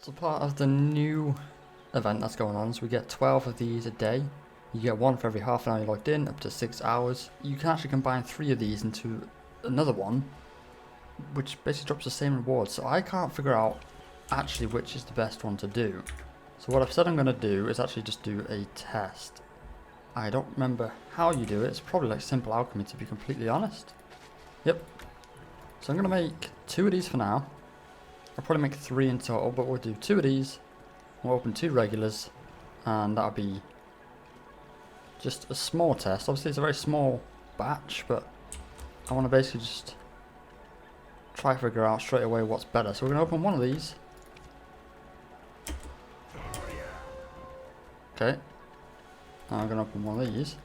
So part of the new event that's going on, so we get 12 of these a day. You get one for every half an hour you're logged in, up to 6 hours. You can actually combine 3 of these into another one, which basically drops the same reward. So I can't figure out actually which is the best one to do. So what I've said I'm going to do is actually just do a test. I don't remember how you do it. It's probably like simple alchemy, to be completely honest. Yep. So I'm going to make 2 of these for now. I'll probably make 3 in total, but we'll do 2 of these. We'll open 2 regulars, and that'll be just a small test. Obviously it's a very small batch, but I want to basically just try to figure out straight away what's better. So we're going to open one of these. Okay. Now I'm going to open one of these.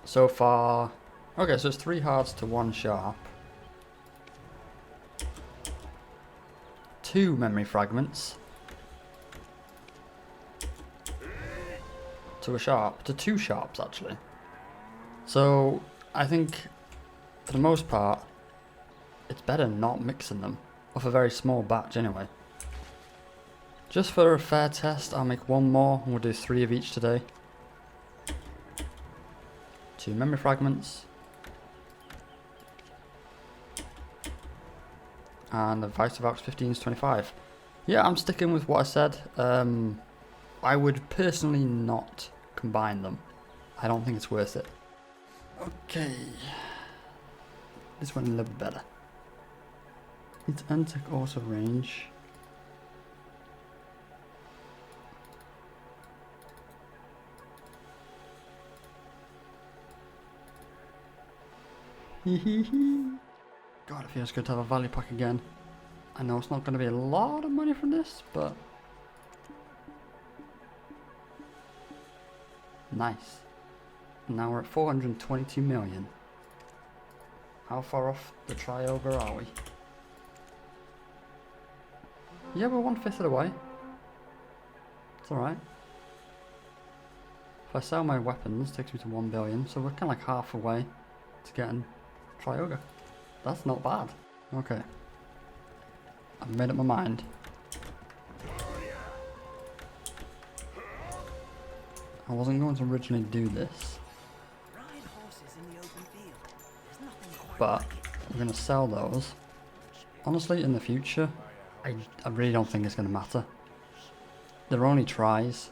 So far, okay, so it's 3 hards to 1 sharp. 2 memory fragments to a sharp, to 2 sharps actually. So I think for the most part it's better not mixing them, off a very small batch anyway. Just for a fair test, I'll make 1 more and we'll do 3 of each today. 2 memory fragments. And the Vice 15 is 25. Yeah, I'm sticking with what I said. I would personally not combine them. I don't think it's worth it. Okay. This went a little bit better. It's Antic auto range. God, it feels good to have a value pack again. I know it's not going to be a lot of money from this, but nice. Now we're at 422 million. How far off the Tri Ogre are we? Yeah, we're 1/5 of the way. It's alright. If I sell my weapons, it takes me to 1 billion, so we're kind of like half away to getting Tri Ogre. That's not bad. Okay. I've made up my mind. I wasn't going to originally do this, but we're going to sell those. Honestly, in the future, I really don't think it's going to matter. They're only tries,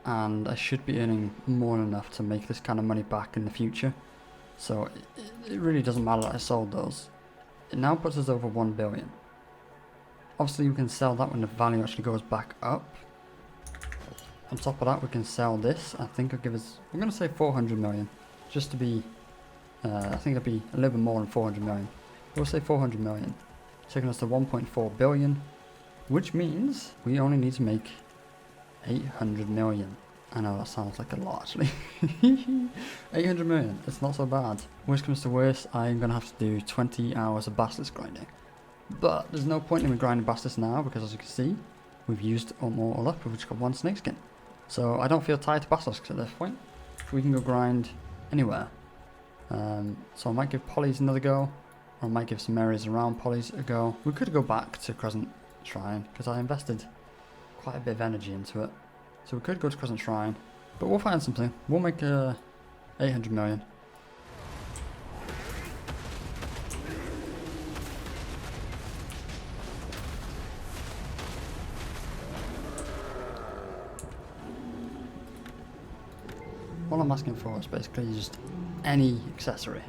and I should be earning more than enough to make this kind of money back in the future. So it really doesn't matter that I sold those. It now puts us over 1 billion. Obviously we can sell that when the value actually goes back up. On top of that we can sell this. I think it'll give us, I'm going to say 400 million. Just to be, I think it'll be a little bit more than 400 million. We'll say 400 million. Taking us to 1.4 billion. Which means we only need to make 800 million. I know that sounds like a lot actually. 800 million, it's not so bad. Worst comes to worst, I'm going to have to do 20 hours of Basilisk grinding. But there's no point in me grinding Basilisk now because as you can see, we've used all up, we've just got 1 snake skin. So I don't feel tied to Basilisks at this point. We can go grind anywhere. So I might give Polys another go, or I might give some areas around Polys a go. We could go back to Crescent Shrine because I invested quite a bit of energy into it. So we could go to Crescent Shrine, but we'll find something. We'll make 800 million. All I'm asking for is basically just any accessory.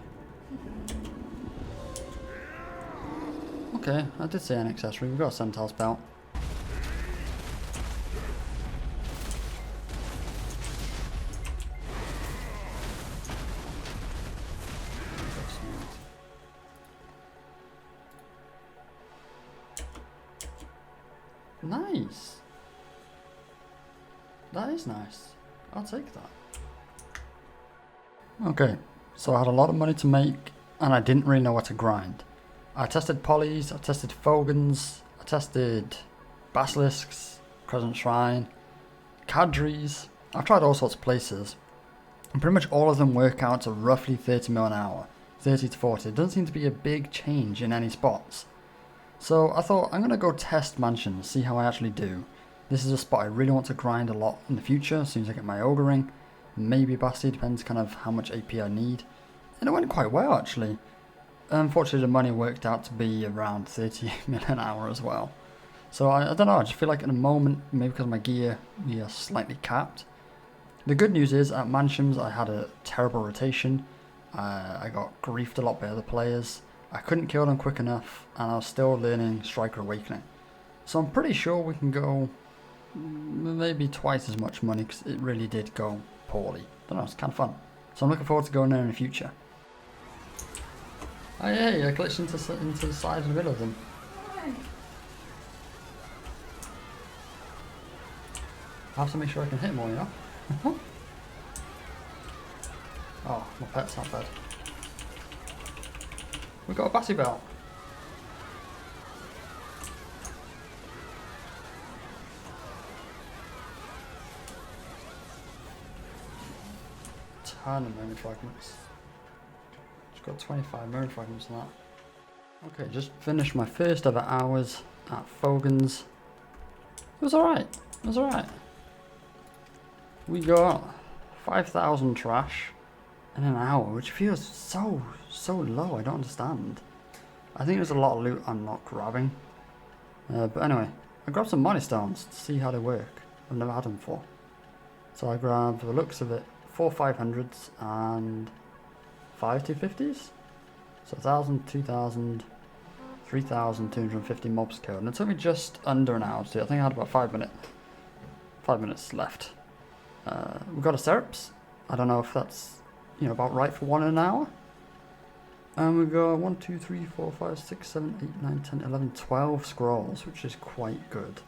Okay, I did say an accessory. We've got a Centaur's belt. Nice. That is nice. I'll take that. Okay, so I had a lot of money to make and I didn't really know what to grind. I tested Polys, I tested Fogans, I tested Basilisks, Crescent Shrine, Cadrys. I've tried all sorts of places. And pretty much all of them work out to roughly 30 mil an hour. 30 to 40. It doesn't seem to be a big change in any spots. So I thought I'm going to go test Manshums, see how I actually do. This is a spot I really want to grind a lot in the future, as soon as I get my Ogre ring. Maybe Basti, depends kind of how much AP I need. And it went quite well actually. Unfortunately the money worked out to be around 30 mil an hour as well. So I don't know, I just feel like at the moment, maybe because of my gear, we are slightly capped. The good news is at Manshums I had a terrible rotation. I got griefed a lot by other players. I couldn't kill them quick enough, and I was still learning Striker Awakening. So I'm pretty sure we can go maybe twice as much money, because it really did go poorly. Don't know, it's kind of fun. So I'm looking forward to going there in the future. Oh yeah, I glitched into the side in the middle of them. I have to make sure I can hit more, you know? Oh, my pet's not dead. We got a Bassie Belt. Ton of memory fragments. Just got 25 memory fragments on that. Okay, just finished my first ever hours at Fogans. It was alright. It was alright. We got 5,000 trash in an hour, which feels so low. I don't understand. I think there's a lot of loot I'm not grabbing. But anyway, I grabbed some money stones to see how they work. I've never had them before. So I grabbed, the looks of it, 4 500s and 5 250s. So 1,000, 2,000, 3,250 mobs killed. And it took me just under an hour to do. I think I had about 5 minutes left. We've got a Seraps. I don't know if that's, you know, about right for one in an hour. And we've got 1, 2, 3, 4, 5, 6, 7, 8, 9, 10, 11, 12 scrolls, which is quite good.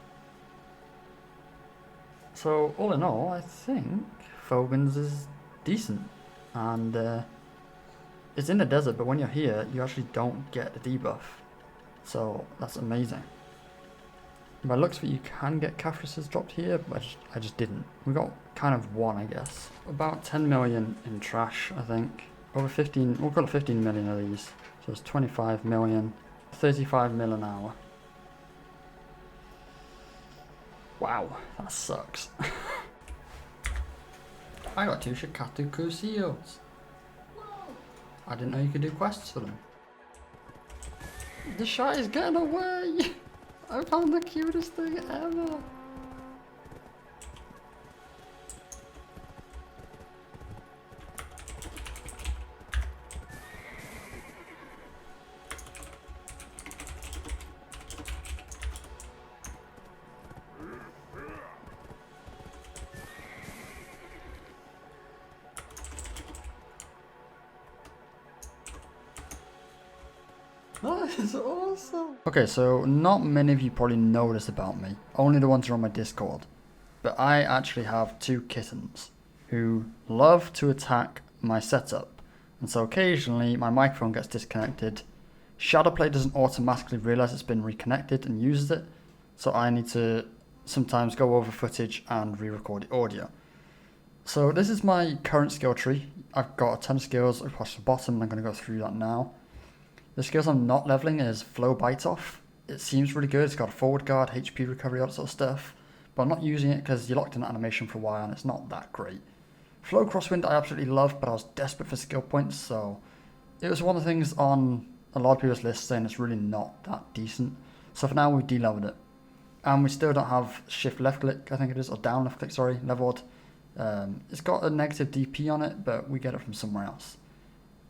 So all in all, I think Fogans is decent. And it's in the desert, but when you're here, you actually don't get the debuff. So that's amazing. By looks of it, you can get Caphrases dropped here, but I just didn't. We got kind of one, I guess. About 10 million in trash, I think. Over 15, we've got 15 million of these. So it's 25 million, 35 mil an hour. Wow, that sucks. I got 2 Shikatu Kusios. I didn't know you could do quests for them. The shot is getting away! I found the cutest thing ever! That is awesome! Okay, so not many of you probably know this about me. Only the ones who are on my Discord. But I actually have 2 kittens who love to attack my setup. And so occasionally my microphone gets disconnected. Shadowplay doesn't automatically realise it's been reconnected and uses it. So I need to sometimes go over footage and re-record the audio. So this is my current skill tree. I've got a ton of skills across the bottom and I'm going to go through that now. The skills I'm not leveling is Flow Bite Off. It seems really good, it's got a forward guard, HP recovery, all that sort of stuff. But I'm not using it because you're locked in that animation for a while and it's not that great. Flow Crosswind I absolutely love, but I was desperate for skill points, so it was one of the things on a lot of people's lists saying it's really not that decent. So for now we've de-leveled it. And we still don't have shift left click, I think it is, or down left click, sorry, leveled. It's got a negative DP on it, but we get it from somewhere else.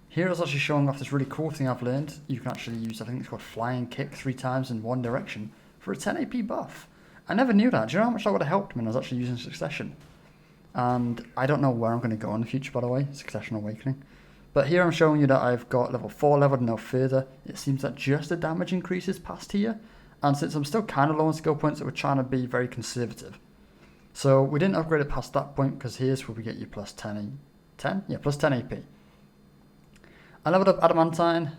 Here it's actually showing off this really cool thing I've learned. You can actually use, I think it's called Flying Kick 3 times in one direction for a 10 AP buff. I never knew that. Do you know how much that would have helped me when I was actually using Succession? And I don't know where I'm going to go in the future, by the way, Succession Awakening. But here I'm showing you that I've got level 4 leveled no further. It seems that just the damage increases past here. And since I'm still kind of low on skill points, we're trying to be very conservative. So we didn't upgrade it past that point because here's where we get you plus 10 Yeah, plus 10 AP. I leveled up Adamantine,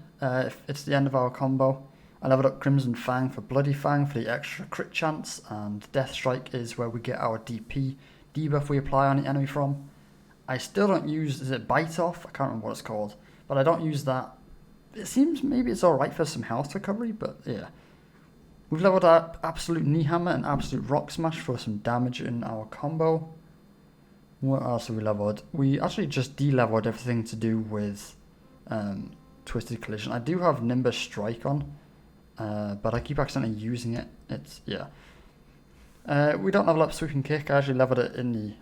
it's the end of our combo. I leveled up Crimson Fang for Bloody Fang for the extra crit chance, and Death Strike is where we get our DP debuff we apply on the enemy from. I still don't use, is it Bite Off? I can't remember what it's called, but I don't use that. It seems maybe it's alright for some health recovery, but yeah. We've leveled up Absolute Knee Hammer and Absolute Rock Smash for some damage in our combo. What else have we leveled? We actually just de-leveled everything to do with Twisted Collision. I do have Nimbus Strike on, but I keep accidentally using it. We don't level up Sweeping Kick. I actually leveled it in the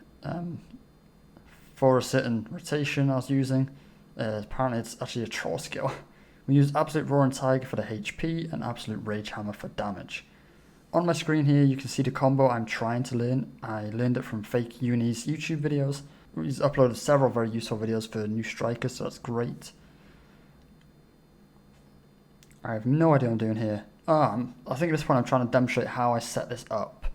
for a certain rotation I was using. Apparently it's actually a troll skill. We use Absolute Roaring Tiger for the HP and Absolute Rage Hammer for damage. On my screen here you can see the combo I'm trying to learn. I learned it from Fake Uni's YouTube videos. He's uploaded several very useful videos for new strikers, so that's great. I have no idea what I'm doing here. I think at this point I'm trying to demonstrate how I set this up.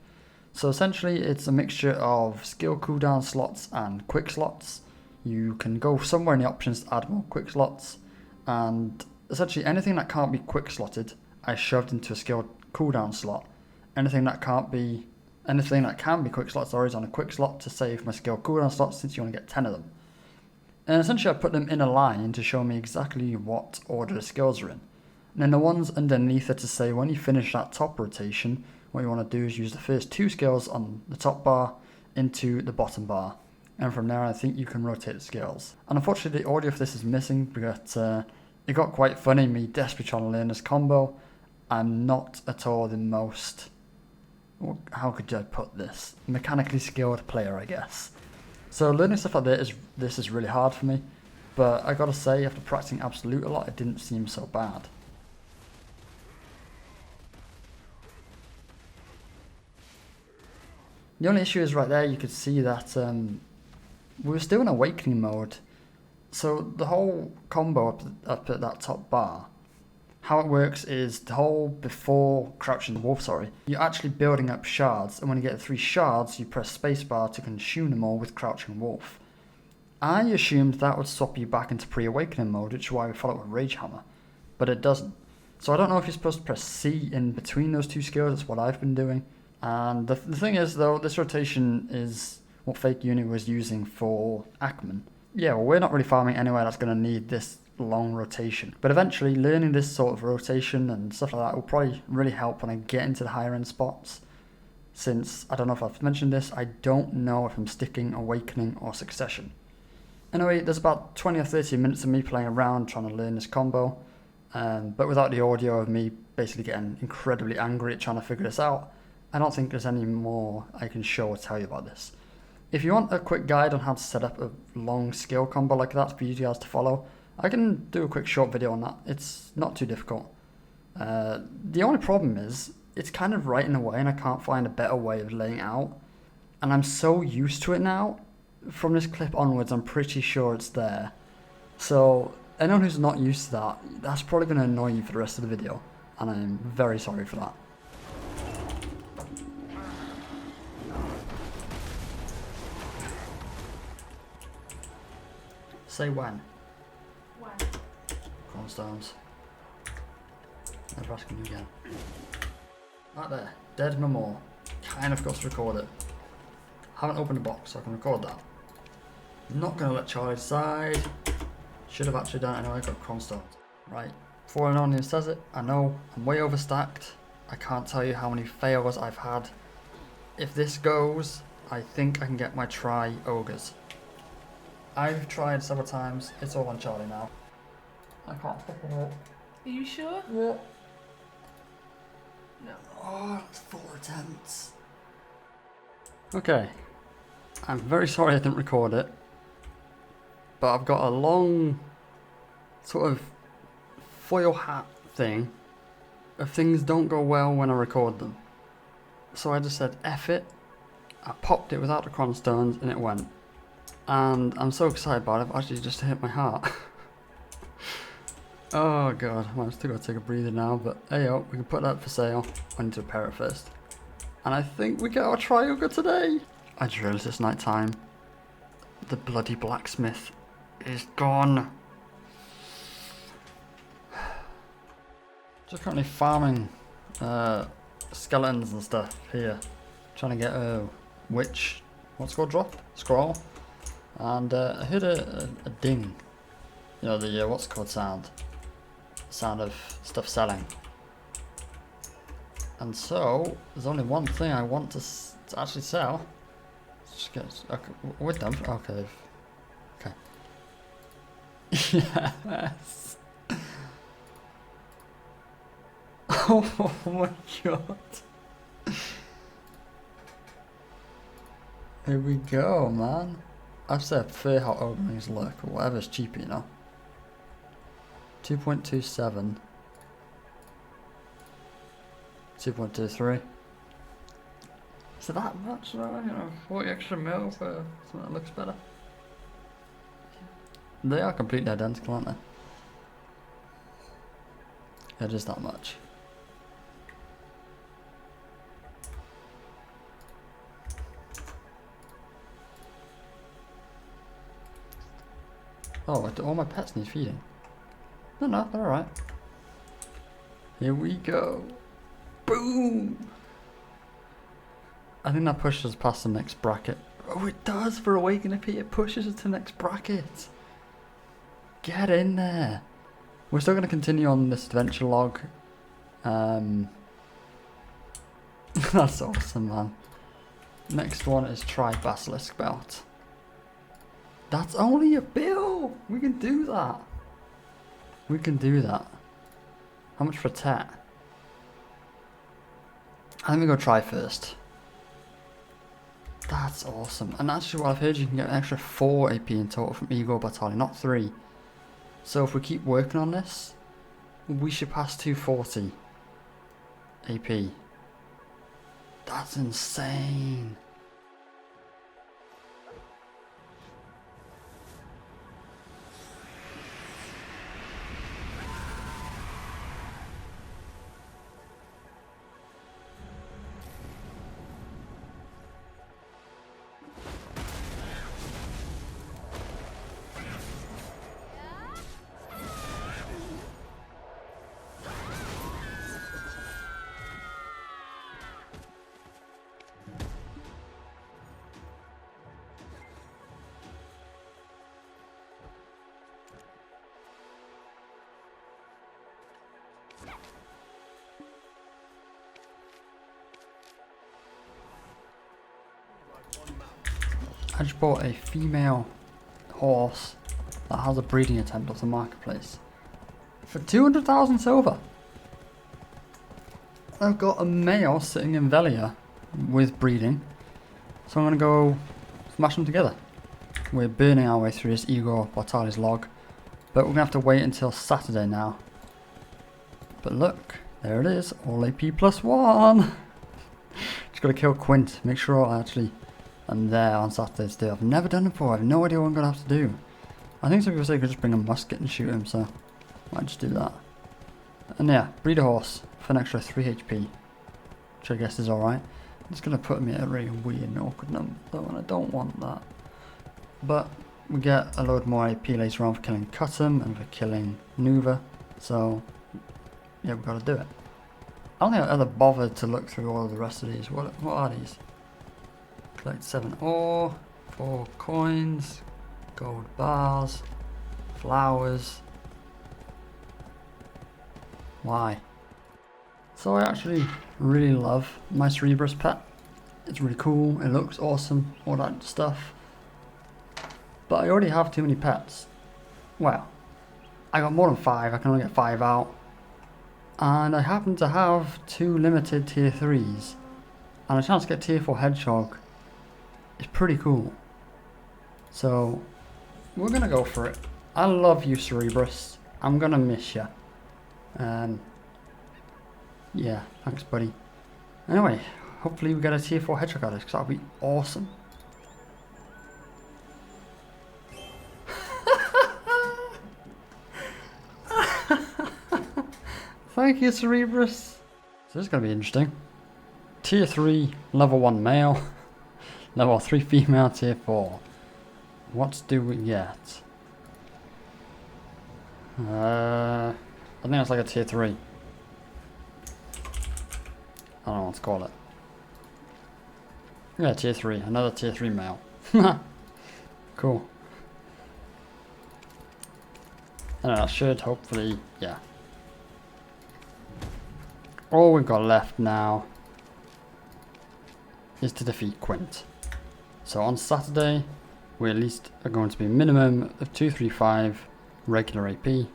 So essentially it's a mixture of skill cooldown slots and quick slots. You can go somewhere in the options to add more quick slots, and essentially anything that can't be quick slotted I shoved into a skill cooldown slot. Anything that can be quick slotted is on a quick slot to save my skill cooldown slots, since you only get 10 of them. And essentially I put them in a line to show me exactly what order the skills are in. And then the ones underneath are to say when you finish that top rotation, what you want to do is use the first 2 skills on the top bar into the bottom bar. And from there I think you can rotate the skills. And unfortunately the audio for this is missing, because it got quite funny me desperately trying to learn this combo. I'm not at all the most, how could I put this, mechanically skilled player, I guess. So learning stuff like this is really hard for me. But I gotta say, after practicing Absolute a lot, it didn't seem so bad. The only issue is right there, you could see that we were still in Awakening mode. So the whole combo up at that top bar, how it works is the whole before Crouching Wolf, you're actually building up shards, and when you get 3 shards, you press spacebar to consume them all with Crouching Wolf. I assumed that would swap you back into pre-awakening mode, which is why we follow it with Rage Hammer, but it doesn't. So I don't know if you're supposed to press C in between those 2 skills. That's what I've been doing. And the thing is, though, this rotation is what Fake Uni was using for Ackman. Yeah, well, we're not really farming anywhere that's going to need this long rotation. But eventually, learning this sort of rotation and stuff like that will probably really help when I get into the higher end spots. Since, I don't know if I've mentioned this, I don't know if I'm sticking Awakening or Succession. Anyway, there's about 20 or 30 minutes of me playing around trying to learn this combo. But without the audio of me basically getting incredibly angry at trying to figure this out, I don't think there's any more I can show or tell you about this. If you want a quick guide on how to set up a long skill combo like that for you guys to follow, I can do a quick short video on that. It's not too difficult. The only problem is, it's kind of right in the way and I can't find a better way of laying out. And I'm so used to it now, from this clip onwards I'm pretty sure it's there. So anyone who's not used to that, that's probably going to annoy you for the rest of the video. And I'm very sorry for that. Say when. When? Cornerstones. Never asking you again. Right there. Dead No More. Kind of got to record it. Haven't opened the box, so I can record that. Not going to let Charlie decide. Should have actually done it anyway. Got Cornerstones. Right. Before anyone even says it, I know I'm way overstacked. I can't tell you how many fails I've had. If this goes, I think I can get my Tri Ogres. I've tried several times. It's all on Charlie now. I can't pick it up. Are you sure? Yeah. No. Oh, it's 4 attempts. Okay. I'm very sorry I didn't record it. But I've got a long sort of foil hat thing if things don't go well when I record them. So I just said F it. I popped it without the cornerstones and it went. And I'm so excited about it, I've actually just hit my heart. Oh god, well, I'm still gotta take a breather now, but hey yo, we can put that for sale. I need to repair it first. And I think we get our Tri Ogre today. I just realised it's night time. The bloody blacksmith is gone. Just currently farming skeletons and stuff here. Trying to get a witch, what's it called, drop? Scroll. And I heard a ding. You know, the what's it called sound? Sound of stuff selling. And so, there's only one thing I want to actually sell. Just get, okay, with them. Okay. Okay. Yes. Oh my god. Here we go, man. I've said fair how openings look, or whatever's cheaper, you know. 2.27. 2.23. So that much, you know, 40 extra mil for something that looks better. They are completely identical, aren't they? It is that much. Oh, all my pets need feeding. No, they're alright. Here we go. Boom! I think that pushes us past the next bracket. Oh, it does for Awaken AP. It pushes us to the next bracket. Get in there. We're still going to continue on this adventure log. That's awesome, man. Next one is Tri Basilisk Belt. That's only a bill. We can do that. We can do that. How much for tat? I think we go try first. That's awesome. And actually, what I've heard, you can get an extra 4 AP in total from Ego Battalion, not 3. So if we keep working on this, we should pass 240 AP. That's insane. I just bought a female horse that has a breeding attempt off the marketplace for 200,000 silver. I've got a male sitting in Velia with breeding, so I'm going to go smash them together. We're burning our way through this Igor Bartali's log, but we're going to have to wait until Saturday now. But look, there it is, all AP +1. Just got to kill Quint, make sure I actually am there on Saturday to do. I've never done it before, I have no idea what I'm going to have to do. I think some people say you could just bring a musket and shoot him, so I might just do that. And yeah, breed a horse for an extra 3 HP, which I guess is alright. It's going to put me at a really weird and awkward number though, and I don't want that. But we get a load more AP later on for killing Cutum and for killing Nuva, so yeah, we've got to do it. I don't think I've ever bothered to look through all of the rest of these. What are these? Collect 7 ore, 4 coins, gold bars, flowers. Why? So I actually really love my Cerberus pet. It's really cool, it looks awesome, all that stuff. But I already have too many pets. Well, I got more than 5, I can only get 5 out. And I happen to have 2 limited tier 3s. And a chance to get tier 4 hedgehog is pretty cool. So, we're gonna go for it. I love you, Cerberus. I'm gonna miss you. Yeah, thanks buddy. Anyway, hopefully we get a tier 4 hedgehog out of this, because that would be awesome. Thank you, Cerberus. So this is going to be interesting. Tier 3, level 1 male. Level 3 female, tier 4. What do we get? I think that's like a tier 3. I don't know what to call it. Yeah, tier 3. Another tier 3 male. Cool. And that should hopefully, yeah. all we've got left now is to defeat Quint. So on Saturday, we at least are going to be a minimum of 235 regular AP.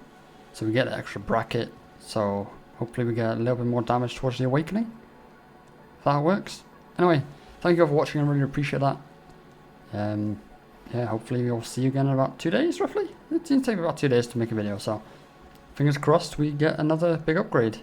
So we get an extra bracket. So hopefully we get a little bit more damage towards the Awakening. If that works. Anyway, thank you all for watching. I really appreciate that. Yeah, hopefully we'll see you again in about 2 days, roughly. It seems to take about 2 days to make a video, so fingers crossed we get another big upgrade.